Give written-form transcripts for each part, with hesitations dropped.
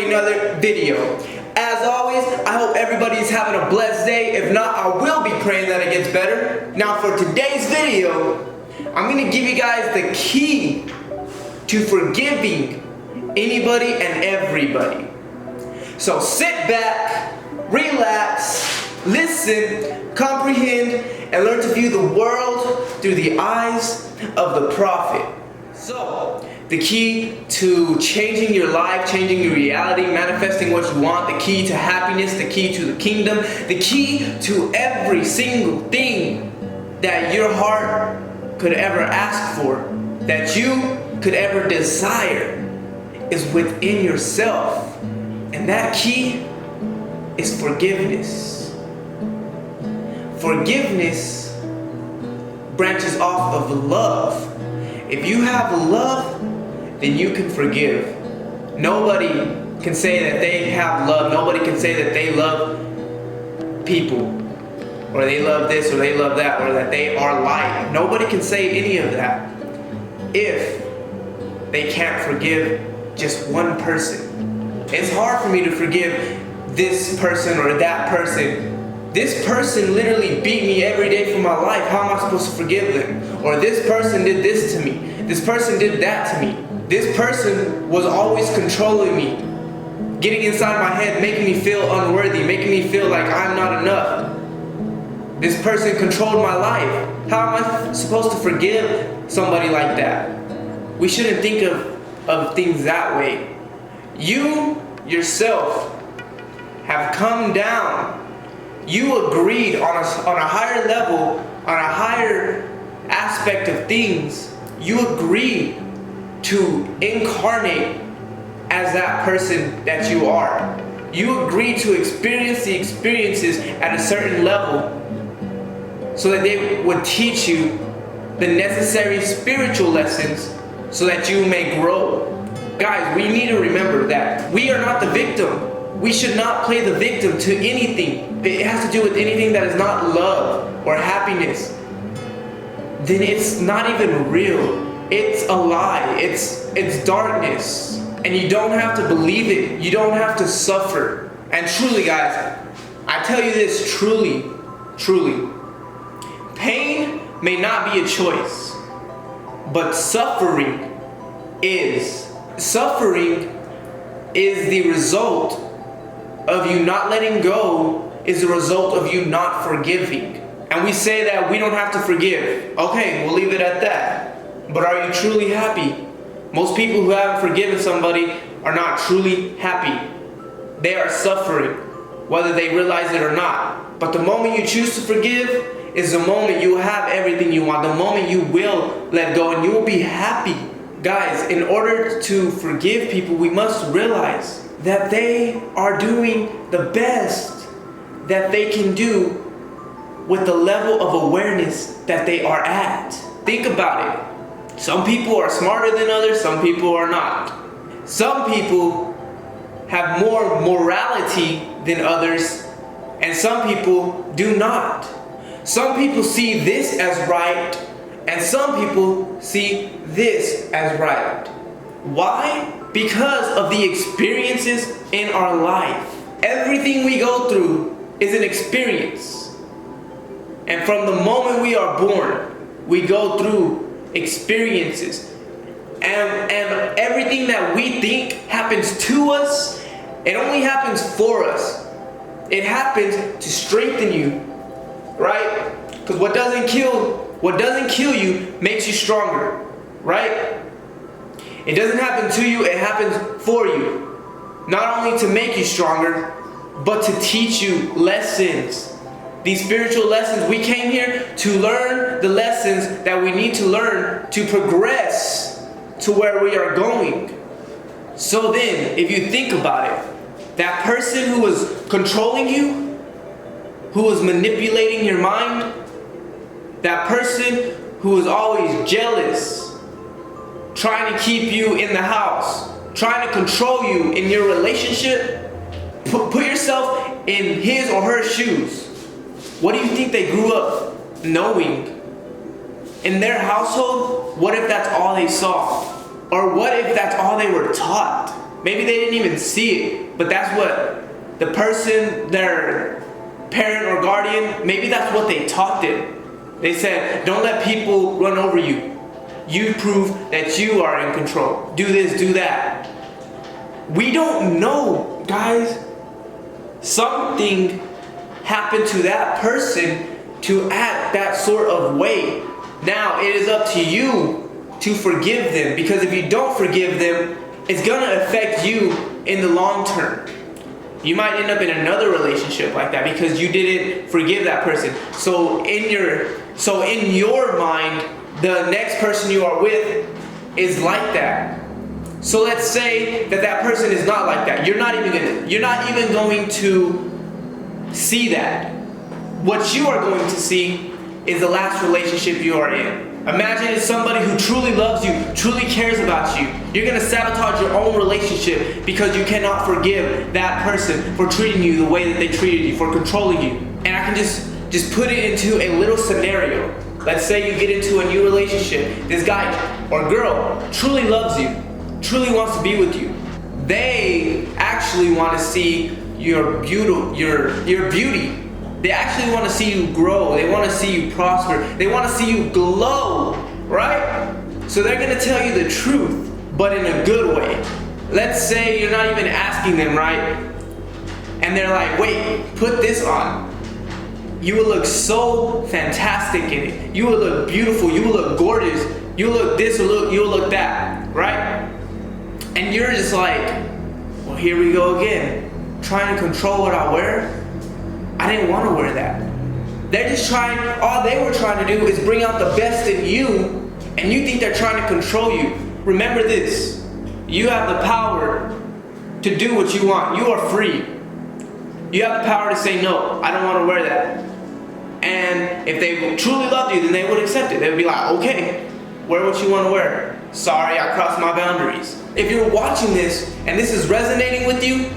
another video. As always, I hope everybody's having a blessed day. If not, I will be praying that it gets better. Now for today's video, I'm going to give you guys the key to forgiving anybody and everybody. So sit back, relax, listen, comprehend, and learn to view the world through the eyes of the prophet. So, the key to changing your life, changing your reality, manifesting what you want, the key to happiness, the key to the kingdom, the key to every single thing that your heart could ever ask for, that you could ever desire, is within yourself. And that key is forgiveness. Forgiveness branches off of love. If you have love, then you can forgive. Nobody can say that they have love. Nobody can say that they love people, or they love this, or they love that, or that they are light. Nobody can say any of that if they can't forgive just one person. It's hard for me to forgive this person or that person. This person literally beat me every day for my life. How am I supposed to forgive them? Or this person did this to me. This person did that to me. This person was always controlling me, getting inside my head, making me feel unworthy, making me feel like I'm not enough. This person controlled my life. How am I supposed to forgive somebody like that? We shouldn't think of things that way. You yourself have come down. You agreed on a higher level, on a higher aspect of things. You agreed to incarnate as that person that you are. You agreed to experience the experiences at a certain level so that they would teach you the necessary spiritual lessons so that you may grow. Guys, we need to remember that we are not the victim. We should not play the victim to anything. It has to do with anything that is not love or happiness. Then it's not even real. It's a lie. It's darkness. And you don't have to believe it. You don't have to suffer. And truly, guys, I tell you this truly. Pain may not be a choice, but suffering is. Suffering is the result of you not letting go, is the result of you not forgiving. And we say that we don't have to forgive. Okay, we'll leave it at that. But are you truly happy? Most people who haven't forgiven somebody are not truly happy. They are suffering, whether they realize it or not. But the moment you choose to forgive is the moment you have everything you want. The moment you will let go and you will be happy. Guys, in order to forgive people, we must realize that they are doing the best that they can do with the level of awareness that they are at. Think about it. Some people are smarter than others, some people are not. Some people have more morality than others, and some people do not. Some people see this as right, and some people see this as right. Why? Because of the experiences in our life. Everything we go through is an experience. And from the moment we are born, we go through experiences. And everything that we think happens to us, it only happens for us. It happens to strengthen you, right? Because what doesn't kill you makes you stronger, right? It doesn't happen to you, it happens for you. Not only to make you stronger, but to teach you lessons. These spiritual lessons, we came here to learn the lessons that we need to learn to progress to where we are going. So then, if you think about it, that person who was controlling you, who was manipulating your mind, that person who was always jealous, trying to keep you in the house, trying to control you in your relationship, put yourself in his or her shoes. What do you think they grew up knowing? In their household, what if that's all they saw? Or what if that's all they were taught? Maybe they didn't even see it, but that's what the person, their parent or guardian, maybe that's what they taught them. They said, don't let people run over you. You prove that you are in control. Do this, do that. We don't know, guys. Something happened to that person to act that sort of way. Now, it is up to you to forgive them, because if you don't forgive them, it's gonna affect you in the long term. You might end up in another relationship like that because you didn't forgive that person. So in your mind, the next person you are with is like that. So let's say that person is not like that. You're not even going to see that. What you are going to see is the last relationship you are in. Imagine it's somebody who truly loves you, truly cares about you. You're going to sabotage your own relationship because you cannot forgive that person for treating you the way that they treated you, for controlling you. And I can just put it into a little scenario. Let's say you get into a new relationship. This guy or girl truly loves you, truly wants to be with you. They actually want to see your beauty. They actually want to see you grow. They want to see you prosper. They want to see you glow, right? So they're going to tell you the truth, but in a good way. Let's say you're not even asking them, right? And they're like, wait, put this on. You will look so fantastic in it. You will look beautiful. You will look gorgeous. You will look this, you will look that, right? And you're just like, well, here we go again. Trying to control what I wear. I didn't want to wear that. All they were trying to do is bring out the best in you, and you think they're trying to control you. Remember this, you have the power to do what you want. You are free. You have the power to say, no, I don't want to wear that. And if they truly loved you, then they would accept it. They would be like, okay, wear what you want to wear. Sorry, I crossed my boundaries. If you're watching this, and this is resonating with you,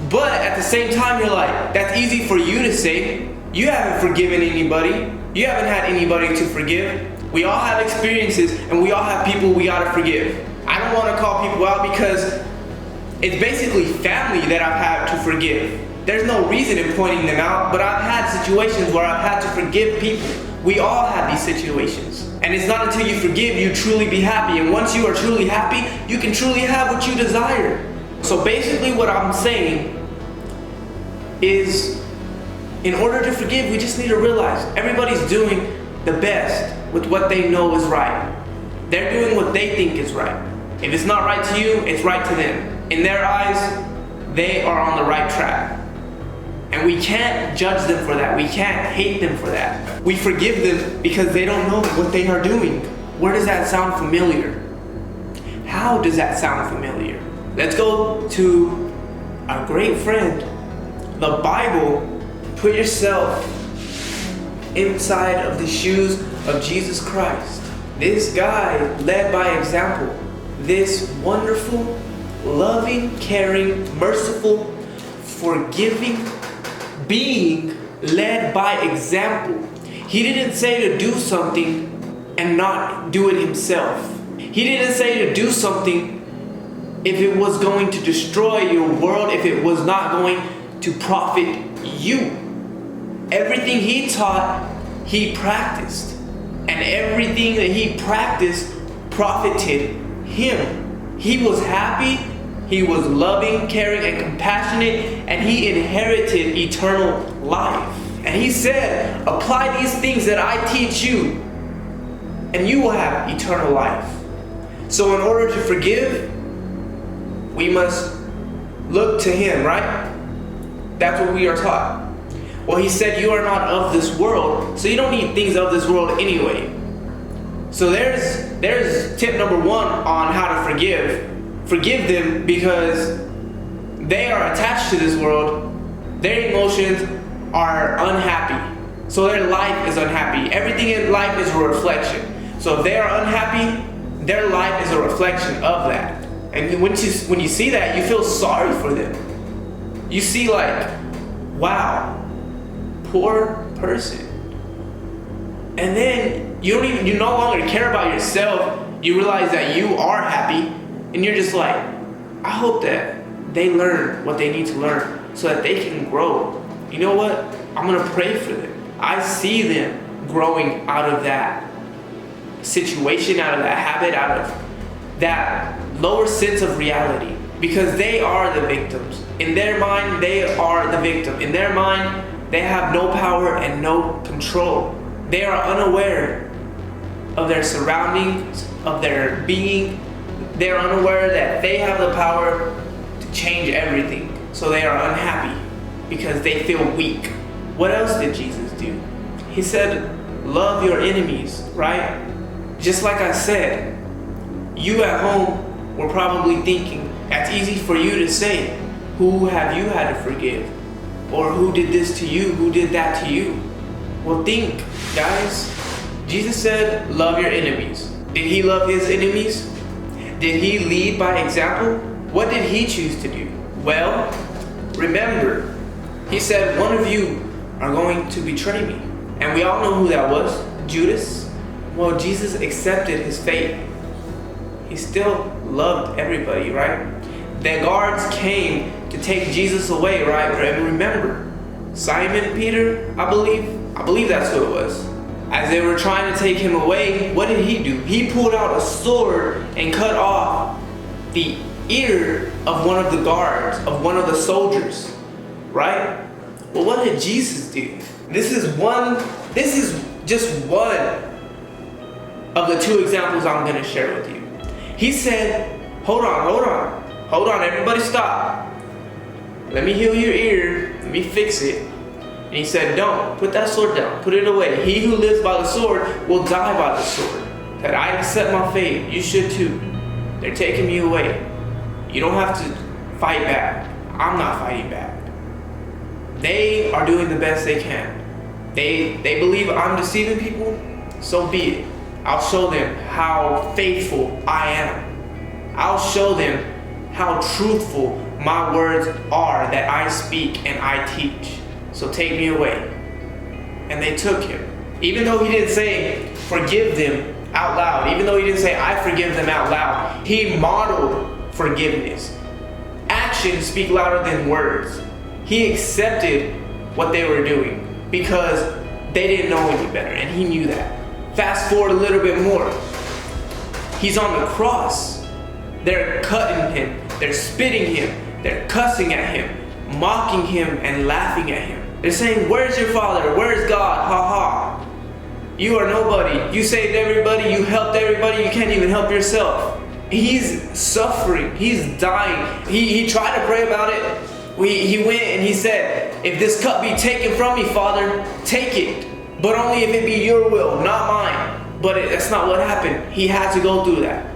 but at the same time, you're like, that's easy for you to say. You haven't forgiven anybody. You haven't had anybody to forgive. We all have experiences, and we all have people we gotta forgive. I don't want to call people out because it's basically family that I've had to forgive. There's no reason in pointing them out, but I've had situations where I've had to forgive people. We all have these situations. And it's not until you forgive you truly be happy. And once you are truly happy, you can truly have what you desire. So basically what I'm saying is, in order to forgive, we just need to realize everybody's doing the best with what they know is right. They're doing what they think is right. If it's not right to you, it's right to them. In their eyes, they are on the right track. And we can't judge them for that. We can't hate them for that. We forgive them because they don't know what they are doing. Where does that sound familiar? How does that sound familiar? Let's go to our great friend, the Bible. Put yourself inside of the shoes of Jesus Christ. This guy led by example. This wonderful, loving, caring, merciful, forgiving being led by example. He didn't say to do something and not do it himself. He didn't say to do something if it was going to destroy your world, if it was not going to profit you. Everything he taught, he practiced. And everything that he practiced profited him. He was happy, he was loving, caring, and compassionate, and he inherited eternal life. And he said, apply these things that I teach you, and you will have eternal life. So in order to forgive, we must look to him, right? That's what we are taught. Well, he said you are not of this world, so you don't need things of this world anyway. So there's tip number one on how to forgive. Forgive them because they are attached to this world. Their emotions are unhappy. So their life is unhappy. Everything in life is a reflection. So if they are unhappy, their life is a reflection of that. And when you see that, you feel sorry for them. You see like, wow, poor person. And then you no longer care about yourself. You realize that you are happy, and you're just like, I hope that they learn what they need to learn so that they can grow. You know what? I'm going to pray for them. I see them growing out of that situation, out of that habit, out of that lower sense of reality, because they are the victims. In their mind, they are the victim. In their mind, they have no power and no control. They are unaware of their surroundings, of their being. They are unaware that they have the power to change everything. So they are unhappy because they feel weak. What else did Jesus do? He said, love your enemies, right? Just like I said, you at home were probably thinking, that's easy for you to say. Who have you had to forgive? Or who did this to you? Who did that to you? Well, think, guys. Jesus said, love your enemies. Did he love his enemies? Did he lead by example? What did he choose to do? Well, remember, he said, one of you are going to betray me. And we all know who that was, Judas. Well, Jesus accepted his fate. He still loved everybody, right? The guards came to take Jesus away, right? And remember, Simon Peter, I believe that's who it was. As they were trying to take him away, what did he do? He pulled out a sword and cut off the ear of one of the guards, of one of the soldiers, right? Well, what did Jesus do? This is just one of the two examples I'm going to share with you. He said, hold on, everybody stop. Let me heal your ear, let me fix it. And he said, don't, put that sword down, put it away. He who lives by the sword will die by the sword. That I accept my fate, you should too. They're taking me away. You don't have to fight back. I'm not fighting back. They are doing the best they can. They believe I'm deceiving people, so be it. I'll show them how faithful I am. I'll show them how truthful my words are that I speak and I teach. So take me away. And they took him. Even though he didn't say, forgive them out loud, even though he didn't say, I forgive them out loud, he modeled forgiveness. Actions speak louder than words. He accepted what they were doing because they didn't know any better, and he knew that. Fast forward a little bit more. He's on the cross. They're cutting him. They're spitting him. They're cussing at him, mocking him, and laughing at him. They're saying, where's your father? Where's God? Ha ha. You are nobody. You saved everybody. You helped everybody. You can't even help yourself. He's suffering. He's dying. He tried to pray about it. He went and he said, if this cup be taken from me, Father, take it. But only if it be your will, not mine. But that's not what happened. He had to go through that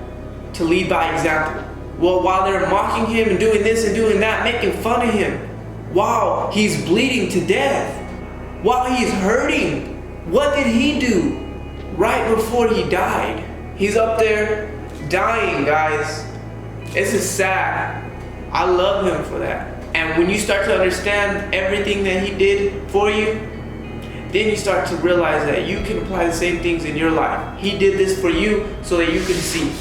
to lead by example. Well, while they're mocking him and doing this and doing that, making fun of him, while he's bleeding to death, while he's hurting, what did he do right before he died? He's up there dying, guys. This is sad. I love him for that. And when you start to understand everything that he did for you, then you start to realize that you can apply the same things in your life. He did this for you so that you can see.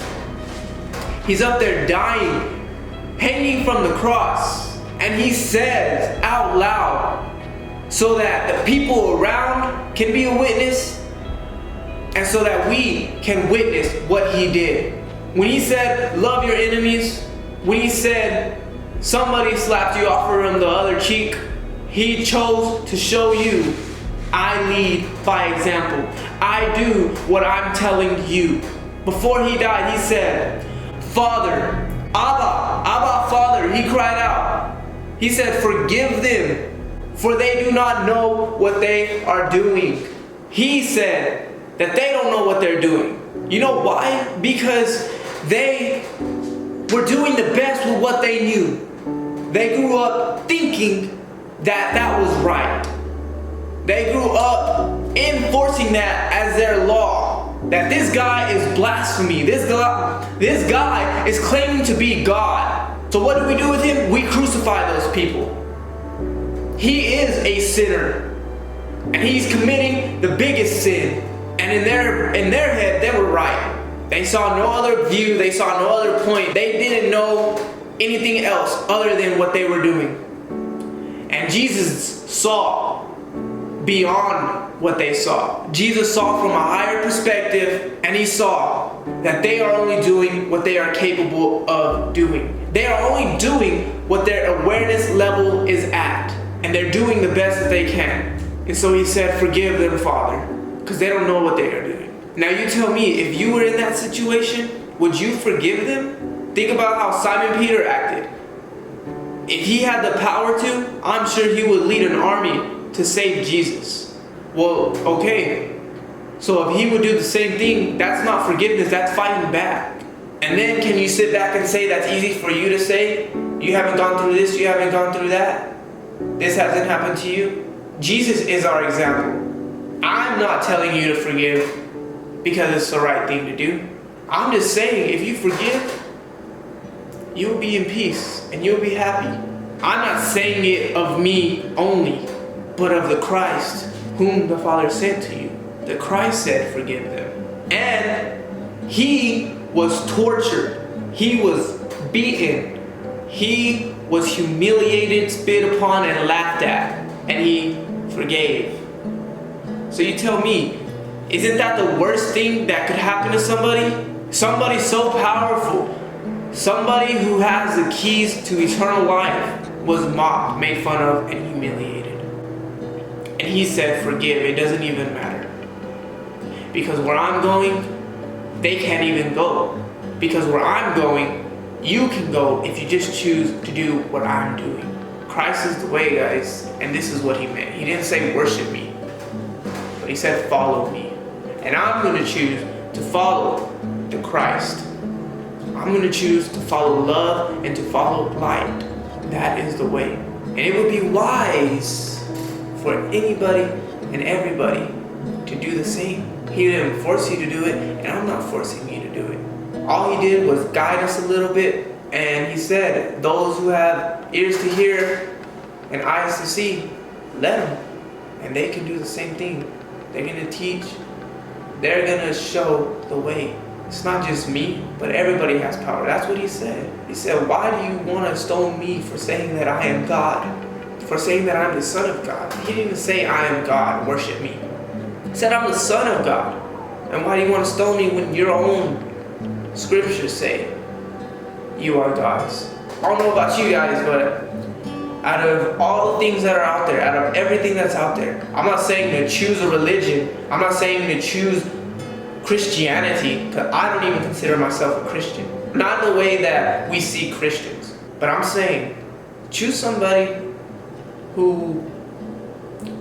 He's up there dying, hanging from the cross, and he says out loud so that the people around can be a witness and so that we can witness what he did. When he said, love your enemies, when he said, somebody slapped you off from the other cheek, he chose to show you, I lead by example. I do what I'm telling you. Before he died, he said, Father, Abba, Father, he cried out. He said, forgive them, for they do not know what they are doing. He said that they don't know what they're doing. You know why? Because they were doing the best with what they knew. They grew up thinking that that was right. They grew up enforcing that as their law. That this guy is blasphemy. This guy is claiming to be God. So what do we do with him? We crucify those people. He is a sinner. And he's committing the biggest sin. And in their head, they were right. They saw no other view. They saw no other point. They didn't know anything else other than what they were doing. And Jesus saw beyond what they saw. Jesus saw from a higher perspective, and he saw that they are only doing what they are capable of doing. They are only doing what their awareness level is at, and they're doing the best that they can. And so he said, forgive them, Father, because they don't know what they are doing. Now you tell me, if you were in that situation, would you forgive them? Think about how Simon Peter acted. If he had the power to, I'm sure he would lead an army to save Jesus. Well, okay. So if he would do the same thing, that's not forgiveness, that's fighting back. And then can you sit back and say that's easy for you to say? You haven't gone through this, you haven't gone through that. This hasn't happened to you. Jesus is our example. I'm not telling you to forgive because it's the right thing to do. I'm just saying, if you forgive, you'll be in peace and you'll be happy. I'm not saying it of me only, but of the Christ whom the Father sent to you. The Christ said, forgive them. And he was tortured. He was beaten. He was humiliated, spit upon, and laughed at. And he forgave. So you tell me, isn't that the worst thing that could happen to somebody? Somebody so powerful, somebody who has the keys to eternal life, was mocked, made fun of, and humiliated. And he said, forgive, it doesn't even matter. Because where I'm going, they can't even go. Because where I'm going, you can go if you just choose to do what I'm doing. Christ is the way, guys, and this is what he meant. He didn't say worship me, but he said follow me. And I'm going to choose to follow the Christ. I'm going to choose to follow love and to follow light. That is the way. And it would be wise for anybody and everybody to do the same. He didn't force you to do it, and I'm not forcing you to do it. All he did was guide us a little bit, and he said, those who have ears to hear and eyes to see, let them. And they can do the same thing. They're going to teach. They're going to show the way. It's not just me, but everybody has power. That's what he said. He said, why do you want to stone me for saying that I am God? For saying that I'm the Son of God? He didn't even say I am God, worship me. He said I'm the Son of God. And why do you want to stone me when your own scriptures say you are God's? I don't know about you guys, but out of all the things that are out there, out of everything that's out there, I'm not saying to choose a religion. I'm not saying to choose Christianity, because I don't even consider myself a Christian. Not in the way that we see Christians. But I'm saying, choose somebody who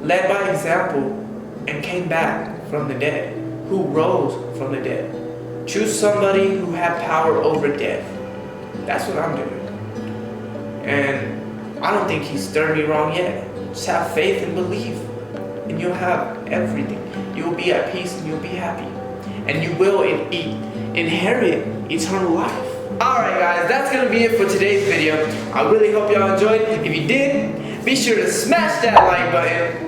led by example and came back from the dead, who rose from the dead. Choose somebody who had power over death. That's what I'm doing. And I don't think he's stirred me wrong yet. Just have faith and believe, and you'll have everything. You'll be at peace and you'll be happy. And you will inherit eternal life. Alright guys, that's going to be it for today's video. I really hope y'all enjoyed. If you did, be sure to smash that like button.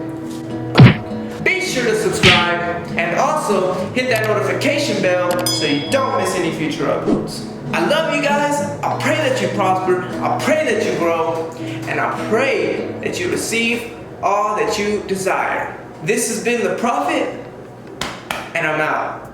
Be sure to subscribe. And also, hit that notification bell so you don't miss any future uploads. I love you guys. I pray that you prosper. I pray that you grow. And I pray that you receive all that you desire. This has been The Prophet, and I'm out.